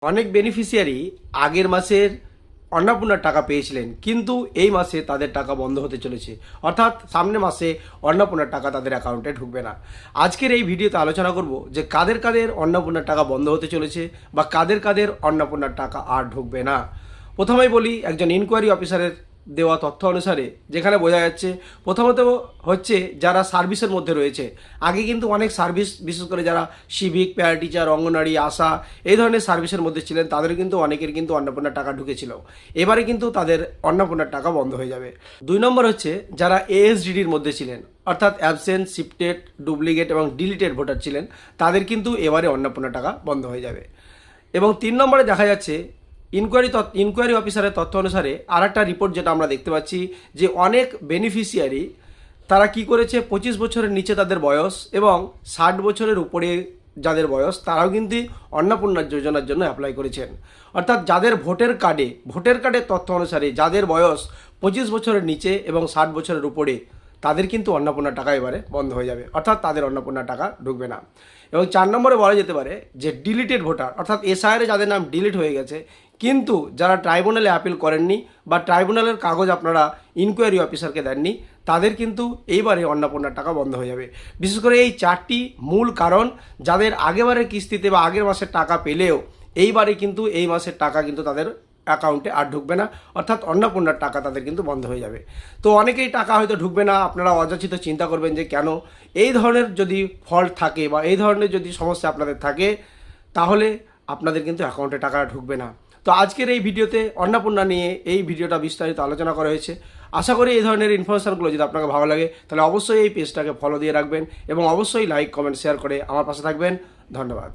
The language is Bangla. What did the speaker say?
অনেক বেনিফিশিয়ারি আগের মাসের অন্নপূর্ণার টাকা পেয়েছিলেন, কিন্তু এই মাসে তাদের টাকা বন্ধ হতে চলেছে। অর্থাৎ সামনের মাসে অন্নপূর্ণার টাকা তাদের অ্যাকাউন্টে ঢুকবে না। আজকের এই ভিডিওতে আলোচনা করব যে কাদের কাদের অন্নপূর্ণার টাকা বন্ধ হতে চলেছে বা কাদের কাদের অন্নপূর্ণার টাকা আর ঢুকবে না। প্রথমেই বলি, একজন ইনকোয়ারি অফিসারের দেওয়া তথ্য অনুসারে যেখানে বোঝা যাচ্ছে, প্রথমত হচ্ছে যারা সার্ভিসের মধ্যে রয়েছে। আগে কিন্তু অনেক সার্ভিস, বিশেষ করে যারা সিভিক, প্যারা টিচার, অঙ্গনারী, আশা এই ধরনের সার্ভিসের মধ্যে ছিলেন, তাদের কিন্তু অনেকের কিন্তু অন্নপূর্ণার টাকা ঢুকেছিল। এবারে কিন্তু তাদের অন্নপূর্ণার টাকা বন্ধ হয়ে যাবে। 2 নম্বর হচ্ছে যারা এএসডিডির মধ্যে ছিলেন, অর্থাৎ অ্যাবসেন্ট, শিফটেড, ডুপ্লিকেট এবং ডিলিটেড ভোটার ছিলেন, তাদের কিন্তু এবারে অন্নপূর্ণার টাকা বন্ধ হয়ে যাবে। এবং 3 নম্বরে দেখা যাচ্ছে ইনকোয়ারি অফিসারের তথ্য অনুসারে আর একটা রিপোর্ট যেটা আমরা দেখতে পাচ্ছি, যে অনেক বেনিফিশিয়ারি তারা কি করেছে, 25 বছরের নিচে তাদের বয়স এবং 60 বছরের উপরে যাদের বয়স, তারাও কিন্তু অন্নপূর্ণা যোজনার জন্য অ্যাপ্লাই করেছেন। অর্থাৎ যাদের ভোটার কার্ডের তথ্য অনুসারে যাদের বয়স 25 বছরের নিচে এবং 60 বছরের উপরে, তাদের কিন্তু অন্নপূর্ণার টাকা এবারে বন্ধ হয়ে যাবে, অর্থাৎ তাদের অন্নপূর্ণার টাকা ঢুকবে না। এবং 4 নম্বরে বলা যেতে পারে যে ডিলিটেড ভোটার, অর্থাৎ এসআইআরে যাদের নাম ডিলিট হয়ে গেছে, কিন্তু যারা ট্রাইব্যুনালে অ্যাপিল করেননি বা ট্রাইব্যুনালের কাগজ আপনারা ইনকোয়ারি অফিসারকে দেননি, তাদের কিন্তু এইবারে অন্নপূর্ণার টাকা বন্ধ হয়ে যাবে। বিশেষ করে এই 4টি মূল কারণ, যাদের আগেবারের কিস্তিতে বা আগের মাসের টাকা পেলেও এইবারে কিন্তু এই মাসের টাকা কিন্তু তাদের অ্যাকাউন্টে আর ঢুকবে না, অর্থাৎ অন্নপূর্ণার টাকা তাদের কিন্তু বন্ধ হয়ে যাবে। তো অনেকেই টাকা হয়তো ঢুকবে না, আপনারা অযাচিত চিন্তা করবেন যে কেন। এই ধরনের যদি ফল্ট থাকে বা এই ধরনের যদি সমস্যা আপনাদের থাকে, তাহলে আপনাদের কিন্তু অ্যাকাউন্টে টাকা ঢুকবে না। তো আজকের এই ভিডিওতে অন্নপূর্ণা নিয়ে এই ভিডিওটা বিস্তারিত আলোচনা করা হয়েছে। আশা করি এই ধরনের ইনফরমেশনগুলো যদি আপনাকে ভালো লাগে, তাহলে অবশ্যই এই পেজটাকে ফলো দিয়ে রাখবেন এবং অবশ্যই লাইক, কমেন্ট, শেয়ার করে আমার পাশে থাকবেন। ধন্যবাদ।